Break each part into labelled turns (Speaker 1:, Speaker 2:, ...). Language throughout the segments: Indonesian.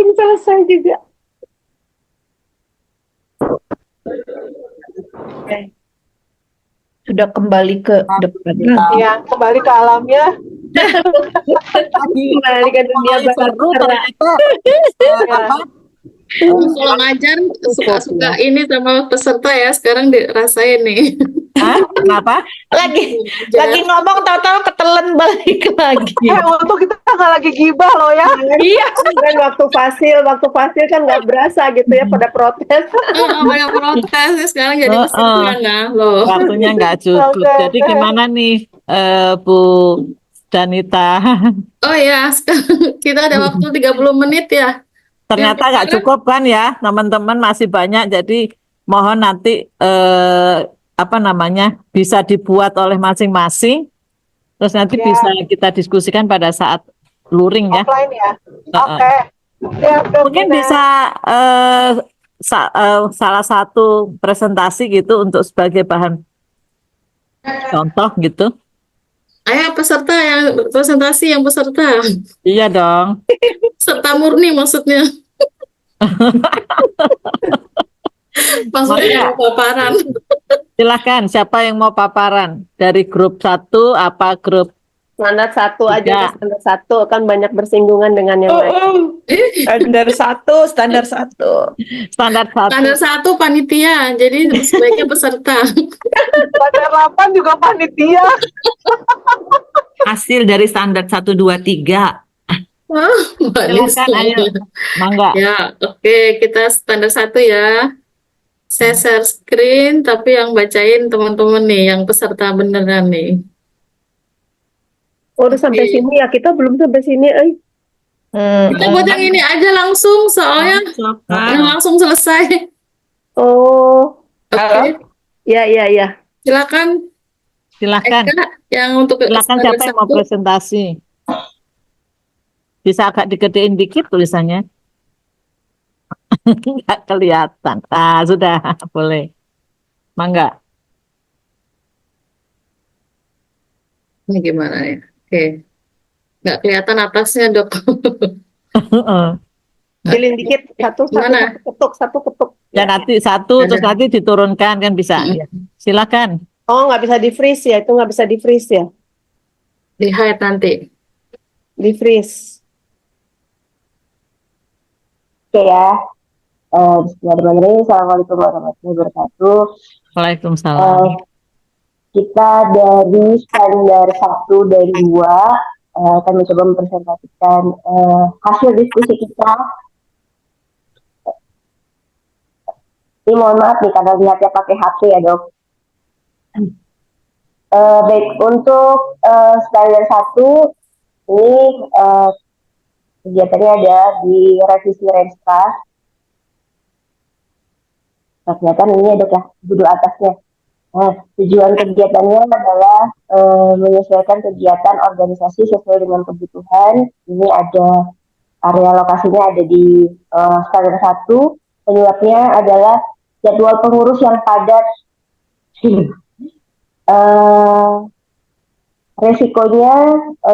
Speaker 1: belum selesai juga. Sudah kembali ke depan.
Speaker 2: Ya, kembali ke alamnya.
Speaker 1: Kembali ke dunia
Speaker 3: seru
Speaker 1: barat.
Speaker 3: ternyata
Speaker 4: Kalau ngajar suka-suka ini sama peserta ya, sekarang dirasain nih.
Speaker 3: kenapa?
Speaker 1: Lagi
Speaker 4: Ngajar.
Speaker 1: ngomong tahu-tahu ketelen balik lagi.
Speaker 2: Untuk kita nggak lagi gibah loh ya.
Speaker 1: Iya, kan waktu fasil kan nggak berasa gitu ya pada protes.
Speaker 4: Banyak protes sekarang jadi peserta nah loh.
Speaker 3: Waktunya nggak cukup.
Speaker 2: Oke.
Speaker 3: Jadi gimana nih, Bu Danita?
Speaker 4: Oh ya, sekarang kita ada waktu 30 menit ya.
Speaker 3: Ternyata nggak cukup kan ya, teman-teman masih banyak. Jadi mohon nanti apa namanya bisa dibuat oleh masing-masing. Terus nanti
Speaker 2: Ya.
Speaker 3: bisa kita diskusikan pada saat luring ya.
Speaker 2: Offline ya.
Speaker 3: Heeh.
Speaker 2: Oke. Ya,
Speaker 3: Mungkin bisa salah satu presentasi gitu untuk sebagai bahan contoh gitu.
Speaker 4: Ayo peserta yang presentasi yang peserta.
Speaker 3: Iya dong.
Speaker 4: Peserta murni maksudnya. Maksudnya
Speaker 3: Maka,
Speaker 4: yang paparan.
Speaker 3: silahkan siapa yang mau paparan dari grup 1 apa grup
Speaker 1: Standar 1 aja,
Speaker 3: Tiga.
Speaker 1: standar 1 kan banyak bersinggungan dengan yang lain. Standar 1, standar 1.
Speaker 3: standar 1.
Speaker 4: Standar 1 panitia, jadi sebaiknya peserta.
Speaker 2: Standar 8 juga panitia.
Speaker 5: Hasil dari standar 1, 2, 3.
Speaker 4: Wah, Mbak
Speaker 3: Silakan
Speaker 4: Lisa.
Speaker 3: ayo. Mangga.
Speaker 4: Ya, oke, kita standar 1 ya. Saya share screen, tapi yang bacain teman-teman nih, yang peserta beneran nih.
Speaker 1: Oh, udah sampai
Speaker 4: Oke.
Speaker 1: sini ya, kita belum sampai sini.
Speaker 4: Kita buat yang ini aja langsung, soalnya langsung selesai.
Speaker 1: Oh,
Speaker 4: Oke,
Speaker 1: ya.
Speaker 4: silakan
Speaker 3: Silakan.
Speaker 4: Eka, yang untuk
Speaker 3: Silakan
Speaker 4: standar
Speaker 3: siapa yang mau
Speaker 4: 1.
Speaker 3: presentasi. Bisa agak digedein dikit tulisannya. Nggak kelihatan. Ah, sudah, boleh. Mangga.
Speaker 4: Ini gimana ya? Oke. Nggak kelihatan atasnya, Dok.
Speaker 1: Pilih dikit, satu
Speaker 4: Gimana?
Speaker 1: ketuk.
Speaker 3: Ya nanti satu, terus nanti diturunkan kan bisa. Ya. Silakan.
Speaker 1: Oh, nggak bisa di freeze ya, itu nggak bisa di freeze ya,
Speaker 4: Di hide nanti.
Speaker 1: di freeze.
Speaker 6: Oke ya. Bismillahirrahmanirrahim. Assalamualaikum warahmatullahi wabarakatuh.
Speaker 3: Waalaikumsalam.
Speaker 6: Kita dari standar 1 dan 2 akan mencoba mempresentasikan hasil diskusi kita. Ini mohon maaf nih karena lihatnya pakai HP ya dok. Baik, untuk standar 1 ini kegiatannya ada di revisi Renstra. Nah, kelihatan ini ya dok ya, judul atasnya. Nah, tujuan kegiatannya adalah menyesuaikan kegiatan organisasi sesuai dengan kebutuhan. Ini ada area lokasinya ada di standar 1. Penyebabnya adalah jadwal pengurus yang padat. Resikonya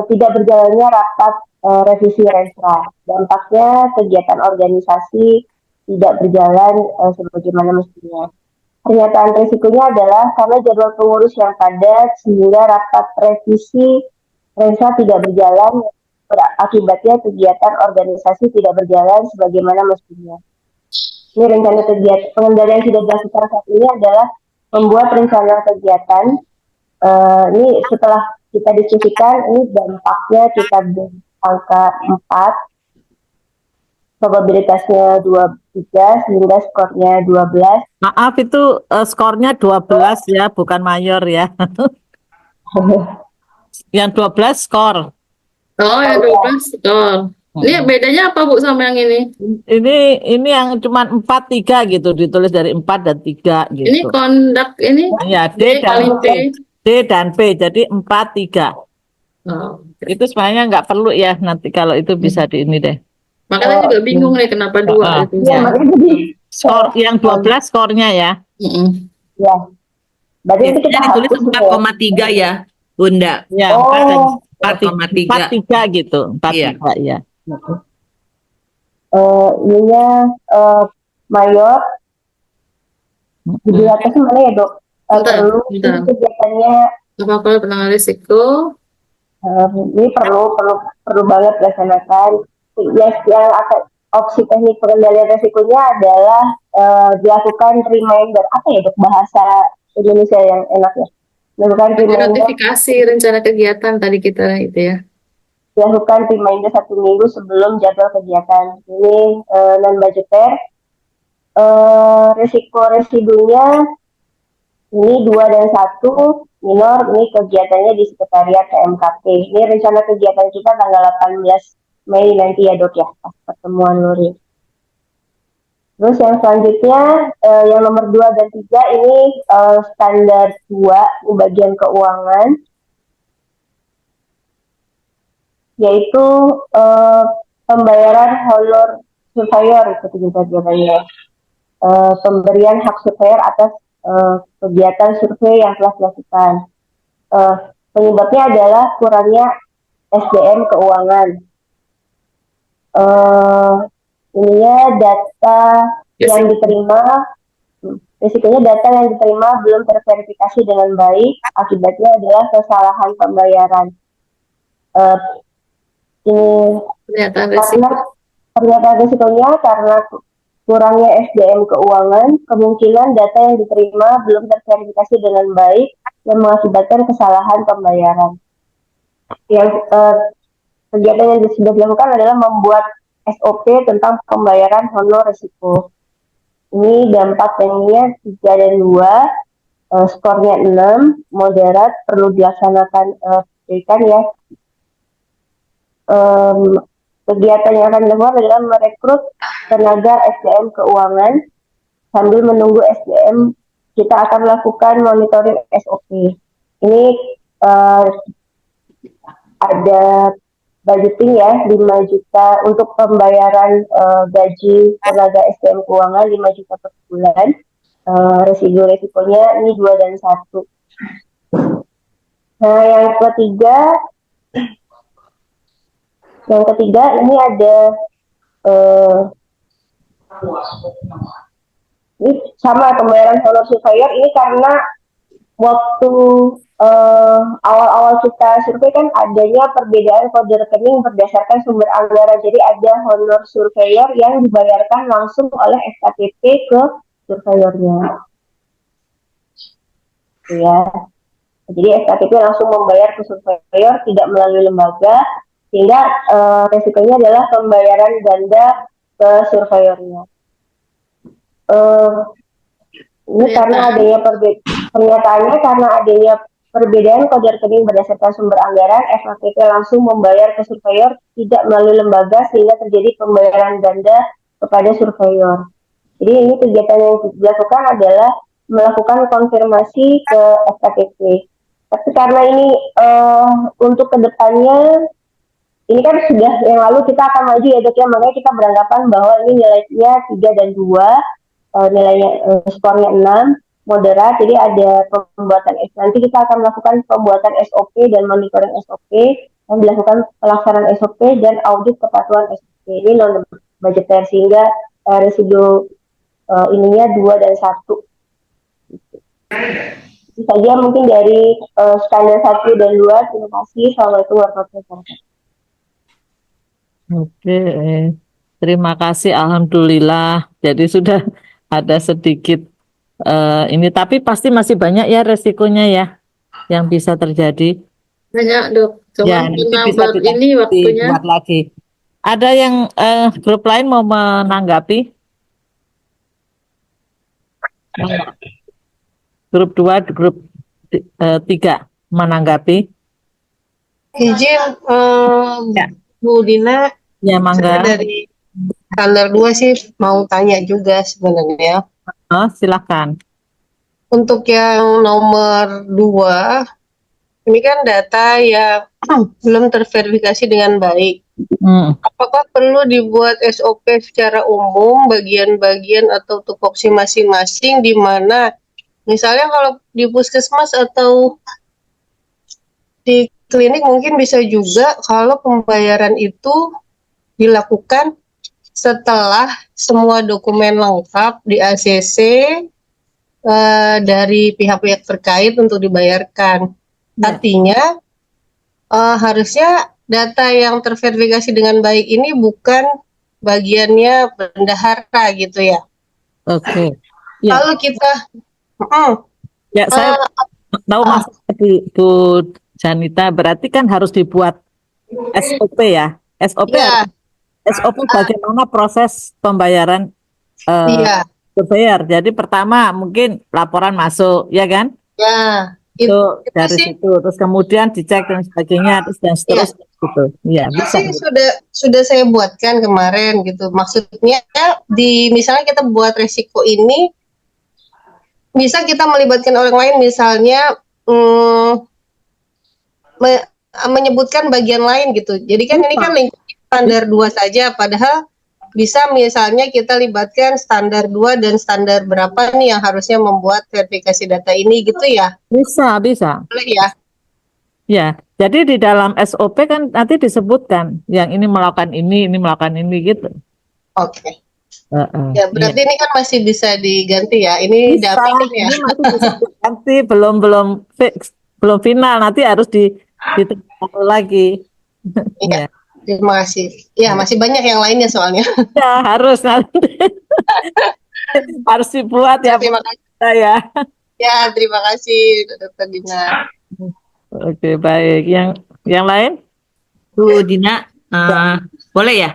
Speaker 6: tidak berjalannya rapat revisi Renstra. Dampaknya kegiatan organisasi tidak berjalan sebagaimana mestinya. Pernyataan risikonya adalah karena jadwal pengurus yang padat sehingga rapat revisi Renstra tidak berjalan, akibatnya kegiatan organisasi tidak berjalan sebagaimana mestinya. Ini rencana kegiatan pengendalian yang sudah dilakukan saat ini adalah membuat rencana kegiatan. Ini setelah kita diskusikan, ini dampaknya kita beri angka 4, probabilitasnya 23 sehingga skornya 12.
Speaker 3: Maaf itu skornya 12 ya, bukan mayor ya. Yang 12 skor.
Speaker 4: Oh, yang 12 skor. Ini bedanya apa Bu sama yang ini?
Speaker 3: Ini yang cuma 4-3 gitu, ditulis dari 4 dan 3 gitu.
Speaker 4: Ini kondak ini?
Speaker 3: Ya, D dan P, jadi 4-3.
Speaker 4: Oh,
Speaker 3: Itu sebenarnya nggak perlu ya, nanti kalau itu bisa di ini deh.
Speaker 4: makanya juga bingung nih kenapa 2 itu.
Speaker 6: Ya, makanya jadi
Speaker 3: Skor yang 12 skornya ya.
Speaker 6: ya. Berarti itu kita
Speaker 5: Biasanya ditulis
Speaker 6: hapus
Speaker 5: 4,3 ya, Bunda.
Speaker 3: Ya,
Speaker 6: Oh.
Speaker 5: 4,3.
Speaker 3: 4-3 gitu, 4-3
Speaker 5: Iya.
Speaker 3: ya.
Speaker 6: ininya mayor. Di atas mana ya dok?
Speaker 4: Bentar,
Speaker 6: Perlu
Speaker 4: bentar.
Speaker 6: ini kegiatannya
Speaker 4: Apa penanganan risiko?
Speaker 6: ini perlu banget dilaksanakan. Yang akan opsi teknik pengendalian resikonya adalah dilakukan reminder, apa ya dok bahasa Indonesia yang enak ya? Dilakukan
Speaker 4: Ada
Speaker 6: reminder,
Speaker 4: notifikasi rencana kegiatan tadi kita itu ya.
Speaker 6: dilakukan reminder 1 minggu sebelum jadwal kegiatan. Ini non budgeter. Risiko residunya ini 2 dan 1 minor, ini kegiatannya di sekretariat KMKP. Ini rencana kegiatan kita tanggal 18 Mei nanti ya dok ya, pas pertemuan Luri. Terus yang selanjutnya, yang nomor 2 dan 3 ini standar 2, ini bagian keuangan, yaitu pembayaran honor surveyor, kegiatan pemberian hak surveyor atas kegiatan survei yang telah dilakukan. Penyebabnya adalah kurangnya SDM keuangan. Ininya data yang diterima, risikonya data yang diterima belum terverifikasi dengan baik, akibatnya adalah kesalahan pembayaran. Ini pernyataan risikonya karena kurangnya SDM keuangan, kemungkinan data yang diterima belum terverifikasi dengan baik dan mengakibatkan kesalahan pembayaran. Yang kegiatan yang sudah dilakukan adalah membuat SOP tentang pembayaran honor risiko. Ini dampak pengennya 3 dan 2, skornya 6, moderat, perlu dilaksanakan ya. Kegiatan yang akan dilakukan adalah merekrut tenaga SDM keuangan. Sambil menunggu SDM, kita akan melakukan monitoring SOP. Ini ada budgeting ya, 5 juta untuk pembayaran gaji tenaga SDM keuangan, 5 juta per bulan. Resikonya ini 2 dan 1. Nah, yang ketiga ini ada ini sama pembayaran honor surveyor. Ini karena waktu awal-awal kita survei kan adanya perbedaan kode rekening berdasarkan sumber anggaran. Jadi ada honor surveyor yang dibayarkan langsung oleh SKPP ke surveyornya. Ya. Jadi SKPP langsung membayar ke surveyor, tidak melalui lembaga, sehingga resikonya adalah pembayaran ganda ke surveyornya. Ini karena adanya pernyataannya karena adanya perbedaan kode rekening berdasarkan sumber anggaran, SKPP langsung membayar ke surveyor, tidak melalui lembaga, sehingga terjadi pembayaran ganda kepada surveyor. Jadi ini kegiatan yang dilakukan adalah melakukan konfirmasi ke SKPP. Tapi karena ini untuk kedepannya, ini kan sudah yang lalu kita akan maju ya dok ya, makanya kita beranggapan bahwa ini nilainya 3 dan 2, nilainya skornya 6, moderat, jadi ada pembuatan nanti kita akan melakukan pembuatan SOP dan monitoring SOP, dan dilakukan pelaksanaan SOP dan audit kepatuhan SOP. Ini non budgeter, sehingga residu ininya 2 dan 1. Itu saja mungkin dari standar 1 dan 2. Terima kasih. Assalamualaikum warahmatullahi wabarakatuh.
Speaker 3: Oke, terima kasih. Alhamdulillah. Jadi sudah ada sedikit ini, tapi pasti masih banyak ya resikonya ya yang bisa terjadi.
Speaker 4: Banyak dok.
Speaker 3: Ya,
Speaker 4: Cuma
Speaker 3: nanti
Speaker 4: karena
Speaker 3: bisa
Speaker 4: baru ini waktunya.
Speaker 3: dibuat lagi. Ada yang grup lain mau menanggapi? Grup 2, grup 3 menanggapi?
Speaker 7: Izin Bu Dina,
Speaker 3: Ya, mangga.
Speaker 7: saya dari standar 2 sih mau tanya juga sebenarnya.
Speaker 3: Silakan.
Speaker 7: Untuk yang nomor 2, ini kan data yang belum terverifikasi dengan baik. Apakah perlu dibuat SOP secara umum, bagian-bagian atau tupoksi masing-masing, di mana misalnya kalau di puskesmas atau di klinik mungkin bisa juga kalau pembayaran itu dilakukan setelah semua dokumen lengkap di ACC dari pihak-pihak terkait untuk dibayarkan. Artinya harusnya data yang terverifikasi dengan baik ini bukan bagiannya bendahara gitu ya.
Speaker 3: Oke. Ya,
Speaker 7: Lalu kita
Speaker 3: ya saya tahu maksudnya Bu Janita, berarti kan harus dibuat SOP ya. SOP
Speaker 7: ya,
Speaker 3: SOP bagaimana proses pembayaran
Speaker 7: iya,
Speaker 3: surveyor. Jadi pertama mungkin laporan masuk, ya kan?
Speaker 7: ya,
Speaker 3: Itu
Speaker 7: itu
Speaker 3: dari
Speaker 7: sih,
Speaker 3: situ, terus kemudian dicek dan sebagainya, terus dan seterusnya gitu. Iya,
Speaker 7: itu
Speaker 3: bisa.
Speaker 7: sih sudah saya buatkan kemarin gitu. Maksudnya misalnya kita buat resiko ini, bisa kita melibatkan orang lain, misalnya menyebutkan bagian lain gitu. Jadi kan ini kan lingkup standar 2 saja, padahal bisa misalnya kita libatkan standar 2 dan standar berapa nih yang harusnya membuat verifikasi data ini gitu ya.
Speaker 3: Bisa.
Speaker 7: Boleh ya?
Speaker 3: Ya, jadi di dalam SOP kan nanti disebutkan yang ini melakukan ini melakukan ini gitu.
Speaker 7: Oke. Ya, berarti ini kan masih bisa diganti ya. Ini
Speaker 3: Bisa,
Speaker 7: dumping ya.
Speaker 3: ini masih bisa diganti, belum fix, belum final, nanti harus ditentukan lagi.
Speaker 7: Iya. Terima kasih. Ya, masih banyak yang lainnya soalnya.
Speaker 3: Ya, harus nanti. Harus dibuat ya,
Speaker 7: Terima kasih.
Speaker 3: ya.
Speaker 7: Ya, terima kasih Dr. Dina.
Speaker 3: Oke, baik. Yang lain?
Speaker 5: Bu Dina, boleh ya?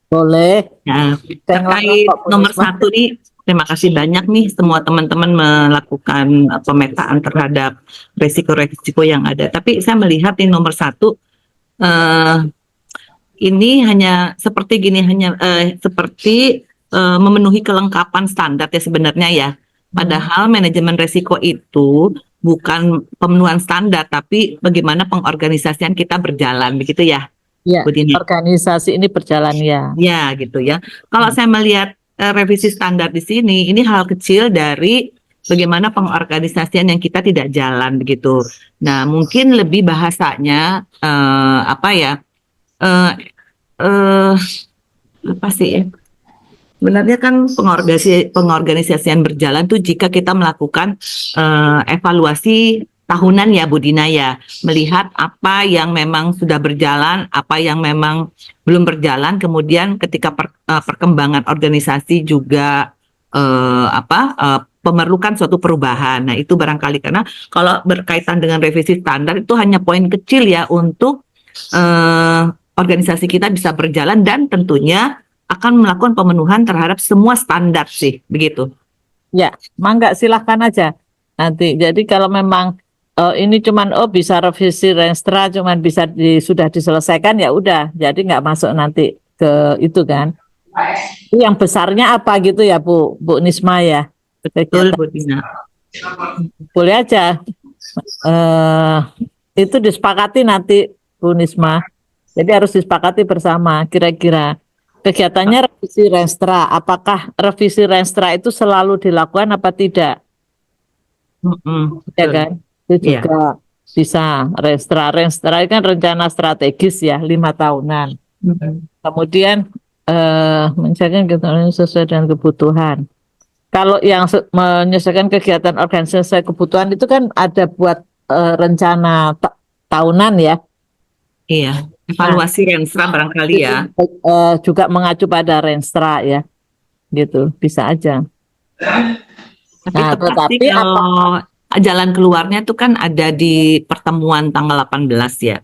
Speaker 3: Boleh.
Speaker 5: Nah,
Speaker 3: Yang lain
Speaker 5: terkait
Speaker 3: kok, Bu
Speaker 5: nomor
Speaker 3: Risma.
Speaker 5: 1 nih, terima kasih banyak nih semua teman-teman melakukan pemetaan terhadap resiko-resiko yang ada. Tapi saya melihat di nomor 1 ini hanya seperti gini, seperti memenuhi kelengkapan standar ya sebenarnya ya. Padahal manajemen resiko itu bukan pemenuhan standar, tapi bagaimana pengorganisasian kita berjalan, begitu ya,
Speaker 3: Ya,
Speaker 5: Bu Dina?
Speaker 3: organisasi ini berjalan ya.
Speaker 5: Ya, gitu ya. Kalau saya melihat revisi standar di sini, ini hal kecil dari bagaimana pengorganisasian yang kita tidak jalan begitu. Nah, mungkin lebih bahasanya apa ya? Apa sih ya? Sebenarnya kan pengorganisasian berjalan tuh jika kita melakukan evaluasi tahunan ya Bu Dina ya, melihat apa yang memang sudah berjalan, apa yang memang belum berjalan, kemudian ketika perkembangan organisasi juga memerlukan suatu perubahan. Nah, itu barangkali karena kalau berkaitan dengan revisi standar itu hanya poin kecil ya untuk organisasi kita bisa berjalan dan tentunya akan melakukan pemenuhan terhadap semua standar sih, begitu.
Speaker 3: Ya, mangga silahkan aja nanti. Jadi kalau memang ini cuman bisa revisi Renstra cuman bisa sudah diselesaikan ya udah, jadi nggak masuk nanti ke itu kan. Yang besarnya apa gitu ya Bu Nisma ya.
Speaker 5: Betul Bu Dina.
Speaker 3: Boleh aja. Itu disepakati nanti Bu Nisma. Jadi harus disepakati bersama kira-kira. Kegiatannya revisi Renstra, apakah revisi Renstra itu selalu dilakukan apa tidak? Ya kan? Itu juga bisa Renstra itu kan rencana strategis ya 5 tahunan. Kemudian menyesuaikan kegiatan sesuai dengan kebutuhan. Kalau yang menyesuaikan kegiatan organisasi sesuai kebutuhan itu kan ada buat rencana tahunan ya.
Speaker 5: Iya. Evaluasi Renstra barangkali ya.
Speaker 3: Juga mengacu pada Renstra ya, gitu bisa aja.
Speaker 5: Tetapi kalau jalan keluarnya itu kan ada di pertemuan tanggal 18 ya.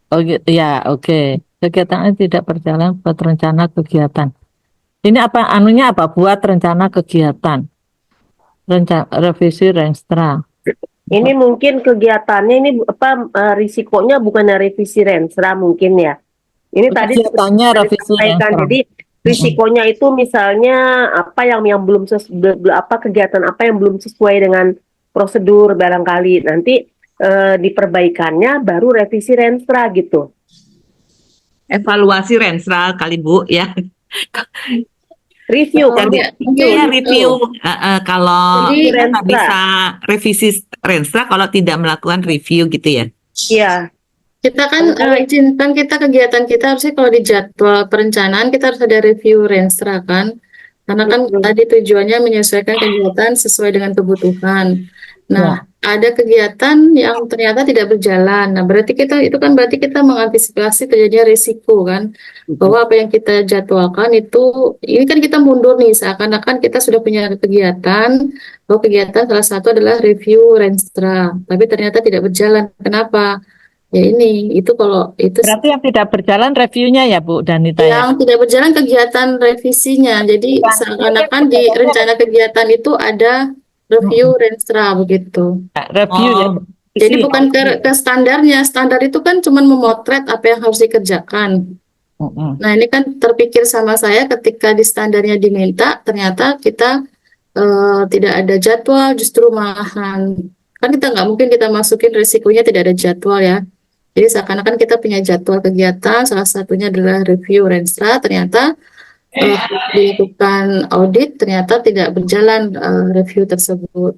Speaker 3: Oh ya, oke. Kegiatannya tidak berjalan buat rencana kegiatan. Ini apa anunya apa? Buat rencana kegiatan. Revisi Renstra.
Speaker 1: Ini mungkin kegiatannya ini risikonya bukan revisi Renstra mungkin ya. Ini tadi
Speaker 3: kegiatannya revisi Renstra.
Speaker 1: Jadi risikonya itu misalnya apa yang belum kegiatan apa yang belum sesuai dengan prosedur barangkali nanti diperbaikannya baru revisi Renstra gitu.
Speaker 5: Evaluasi Renstra kali Bu ya.
Speaker 1: Review
Speaker 5: review. Kalau kita nggak bisa revisi Renstra kalau tidak melakukan review gitu ya.
Speaker 1: Iya.
Speaker 4: Kita kan izinkan kita kegiatan kita harusnya kalau di jadwal perencanaan kita harus ada review Renstra kan. Karena kan tadi tujuannya menyesuaikan kegiatan sesuai dengan kebutuhan. Nah, ada kegiatan yang ternyata tidak berjalan. Nah, berarti berarti kita mengantisipasi terjadinya risiko kan. Bahwa apa yang kita jadwalkan itu, ini kan kita mundur nih, seakan-akan kita sudah punya kegiatan, bahwa kegiatan salah satu adalah review Renstra. Tapi ternyata tidak berjalan. Kenapa? Ya ini, itu kalau itu
Speaker 3: Berarti yang tidak berjalan reviewnya ya Bu Danita ya?
Speaker 4: yang tidak berjalan kegiatan revisinya. Jadi seakan-akan di rencana kegiatan itu ada review Renstra begitu.
Speaker 3: Review ya.
Speaker 4: Jadi bukan ke standarnya. Standar itu kan cuma memotret apa yang harus dikerjakan. Nah ini kan terpikir sama saya ketika di standarnya diminta, ternyata kita tidak ada jadwal, justru malahan. Kan kita nggak mungkin kita masukin risikonya tidak ada jadwal ya. Jadi seakan-akan kita punya jadwal kegiatan, salah satunya adalah review Renstra, ternyata dilakukan audit, ternyata tidak berjalan review tersebut.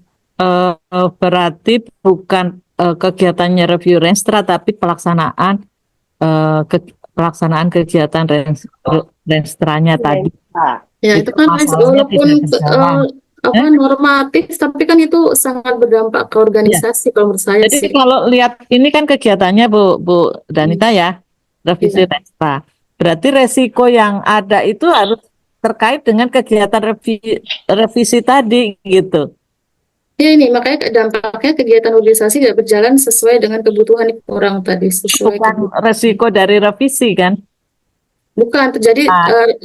Speaker 3: Berarti bukan kegiatannya review Renstra, tapi pelaksanaan kegiatan Renstranya tadi.
Speaker 4: Ya itu kan walaupun normatif, tapi kan itu sangat berdampak ke organisasi kalau menurut saya
Speaker 3: Jadi
Speaker 4: sih.
Speaker 3: kalau lihat ini kan kegiatannya Bu Danita ya, revisi Renstra. Berarti resiko yang ada itu harus terkait dengan kegiatan revisi tadi gitu.
Speaker 4: Ya ini makanya dampaknya kegiatan organisasi tidak berjalan sesuai dengan kebutuhan orang tadi.
Speaker 3: Bukan resiko dari revisi kan?
Speaker 4: Bukan, terjadi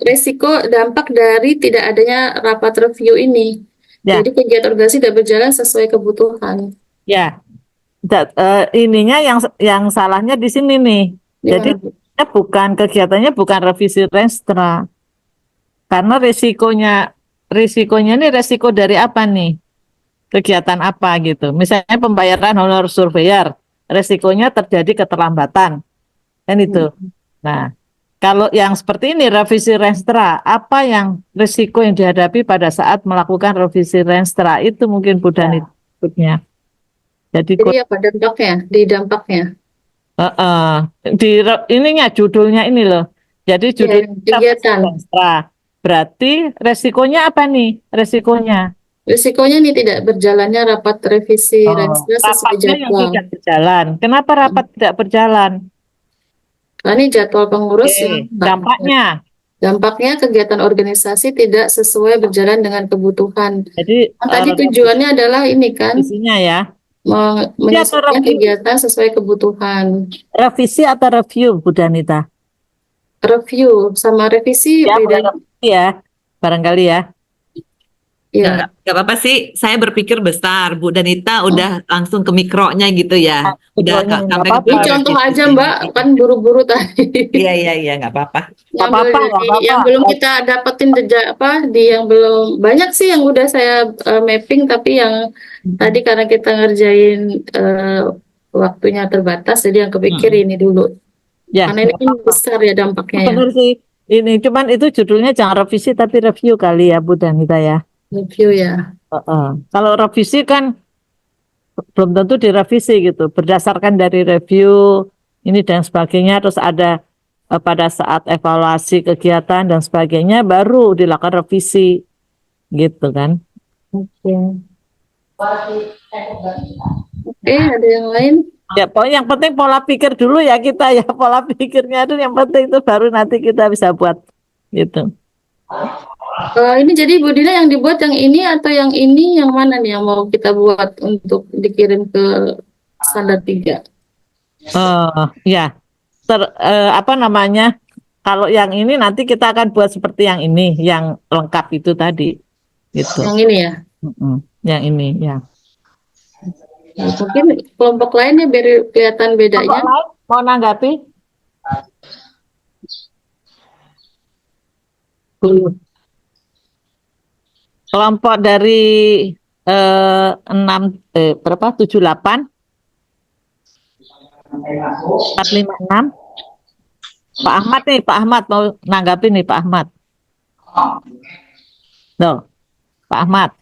Speaker 4: resiko dampak dari tidak adanya rapat review ini.
Speaker 3: Ya.
Speaker 4: Jadi kegiatan organisasi tidak berjalan sesuai kebutuhan.
Speaker 3: Ya, ininya yang salahnya di sini nih.
Speaker 4: Ya.
Speaker 3: Jadi kegiatannya bukan revisi Renstra. Karena risikonya ini resiko dari apa nih? Kegiatan apa gitu. Misalnya pembayaran honor surveyor, resikonya terjadi keterlambatan. Kan itu. Nah, kalau yang seperti ini revisi Renstra, apa yang risiko yang dihadapi pada saat melakukan revisi Renstra itu mungkin Bu Danita sebutnya. Jadi
Speaker 4: apa dampaknya? Di dampaknya.
Speaker 3: ininya judulnya ini loh. Jadi judulnya
Speaker 4: kegiatan
Speaker 3: Renstra. Berarti resikonya apa nih?
Speaker 4: Risikonya ini tidak berjalannya rapat revisi Renstra sesuai
Speaker 3: rapatnya yang
Speaker 4: jadwal.
Speaker 3: tidak berjalan. Kenapa rapat tidak berjalan?
Speaker 4: Nah, ini jadwal pengurus dampaknya kegiatan organisasi tidak sesuai berjalan dengan kebutuhan.
Speaker 3: Jadi
Speaker 4: tadi tujuannya adalah ini kan
Speaker 3: revisinya ya.
Speaker 4: Menyesuaikan kegiatan sesuai kebutuhan.
Speaker 3: Revisi atau review Bu Danita?
Speaker 4: Review sama revisi
Speaker 3: Ya,
Speaker 4: beda.
Speaker 3: Ya, barangkali ya.
Speaker 4: Iya.
Speaker 5: Nggak apa-apa sih, saya berpikir besar. Bu Danita udah langsung ke mikronya gitu ya. Udah sampai
Speaker 4: Ini contoh aja Mbak, kan buru-buru tadi.
Speaker 5: Iya, nggak apa-apa.
Speaker 4: Yang belum kita dapetin yang belum banyak sih yang udah saya mapping, tapi yang tadi karena kita ngerjain waktunya terbatas, jadi yang kepikir ini dulu.
Speaker 3: Ya.
Speaker 4: Karena ini kan besar ya dampaknya.
Speaker 3: Benar sih. Ini cuman itu judulnya jangan revisi tapi review kali ya Bu Danita ya.
Speaker 4: Review ya.
Speaker 3: Kalau revisi kan belum tentu direvisi gitu, berdasarkan dari review ini dan sebagainya, terus ada pada saat evaluasi kegiatan dan sebagainya baru dilakukan revisi gitu kan.
Speaker 4: Oke, ada yang lain?
Speaker 3: Ya, yang penting pola pikir dulu ya kita ya, pola pikirnya itu yang penting, itu baru nanti kita bisa buat gitu.
Speaker 4: Ini jadi Bu Dina yang dibuat yang ini atau yang ini, yang mana nih yang mau kita buat untuk dikirim ke standar 3?
Speaker 3: Ya, apa namanya? Kalau yang ini nanti kita akan buat seperti yang ini, yang lengkap itu tadi, gitu.
Speaker 4: Yang ini ya?
Speaker 3: Yang ini ya.
Speaker 4: Mungkin kelompok lainnya biar kelihatan bedanya.
Speaker 3: Mau nanggapi? Kelompok dari 78 456. Pak Ahmad mau nanggapi nih Pak Ahmad. Loh, Pak Ahmad.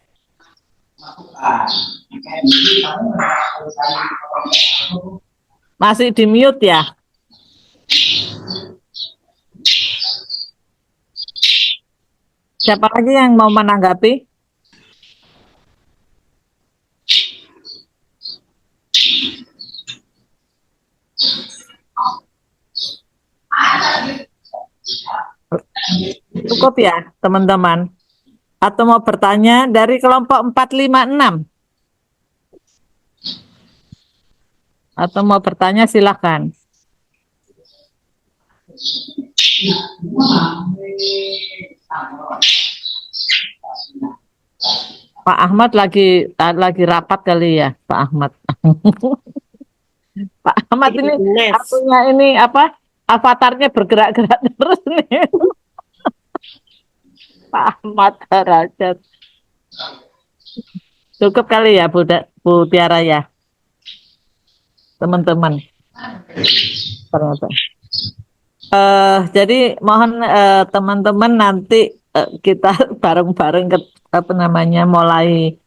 Speaker 3: Masih di mute ya? Siapa lagi yang mau menanggapi? Cukup ya, teman-teman? Atau mau bertanya dari kelompok 456? Atau mau bertanya silakan. Pak Ahmad lagi rapat kali ya, Pak Ahmad. Pak Ahmad ini
Speaker 1: Nes.
Speaker 3: artinya ini apa? Avatarnya bergerak-gerak terus nih. Pak Ahmad Derajat. Cukup kali ya, Bu Tiara ya, teman-teman. Ternyata. Jadi mohon teman-teman nanti kita bareng-bareng mulai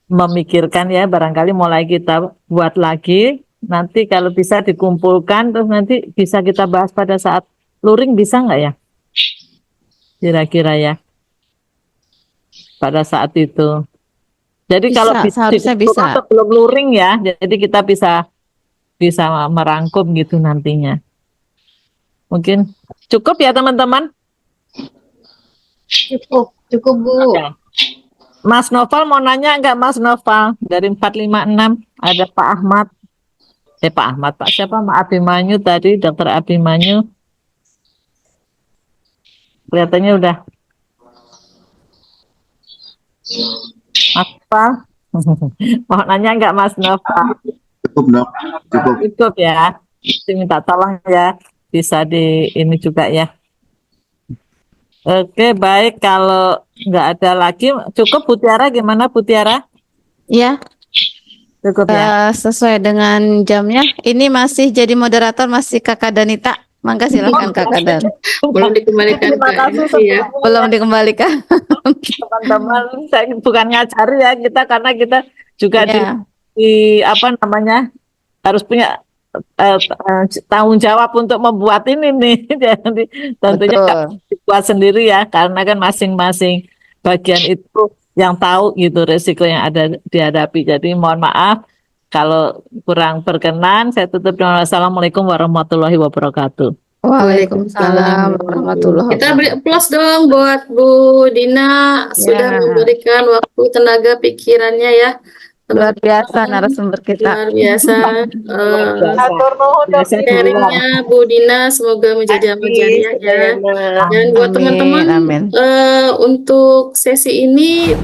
Speaker 3: memikirkan ya, barangkali mulai kita buat lagi. Nanti kalau bisa dikumpulkan, terus nanti bisa kita bahas pada saat luring, bisa nggak ya? Kira-kira ya, pada saat itu. Jadi
Speaker 8: Bisa,
Speaker 3: kalau
Speaker 8: seharusnya bisa.
Speaker 3: sebelum luring ya, jadi kita bisa merangkum gitu nantinya. Mungkin cukup ya teman-teman.
Speaker 7: Cukup Bu.
Speaker 3: Oke. Mas Noval mau nanya nggak, Mas Noval? Dari 456 ada Pak Ahmad. Pak Ahmad, Pak siapa? Pak Abimanyu tadi, Dokter Abimanyu. Kelihatannya udah. Mas Noval? Mau nanya nggak Mas Noval?
Speaker 9: Cukup dok, cukup.
Speaker 3: Cukup ya. Minta tolong ya, bisa di ini juga ya. Oke, baik. Kalau nggak ada lagi, cukup Bu Tiara. Gimana Bu Tiara?
Speaker 8: Ya,
Speaker 3: Cukup ya.
Speaker 8: sesuai dengan jamnya. Ini masih jadi moderator masih Kakak Danita. Mangga silakan Kakak Dan.
Speaker 4: Belum dikembalikan
Speaker 3: Terima
Speaker 4: ke
Speaker 3: kasih
Speaker 4: MC ya.
Speaker 3: sebelumnya
Speaker 8: Belum dikembalikan.
Speaker 3: teman-teman. Saya bukan ngajari ya kita, karena kita juga
Speaker 8: Ya,
Speaker 3: di apa namanya, harus punya tanggung jawab untuk membuat ini nih. Jadi tentunya nggak
Speaker 8: betul.
Speaker 3: dibuat sendiri ya, karena kan masing-masing bagian itu yang tahu gitu resiko yang ada dihadapi. Jadi mohon maaf kalau kurang berkenan. Saya tutup dengan Assalamualaikum warahmatullahi wabarakatuh.
Speaker 8: Waalaikumsalam warahmatullahi
Speaker 4: Kita beri
Speaker 8: wabarakatuh.
Speaker 4: applause dong buat Bu Dina sudah
Speaker 8: Ya.
Speaker 4: memberikan waktu, tenaga, pikirannya ya.
Speaker 8: Luar biasa narasumber kita.
Speaker 4: Luar biasa.
Speaker 2: Atur nuhun dok.
Speaker 4: Sharingnya Bu Dina semoga menjadi amal jariah ya. Dan buat
Speaker 8: Amin,
Speaker 4: teman-teman
Speaker 8: amin.
Speaker 4: untuk sesi ini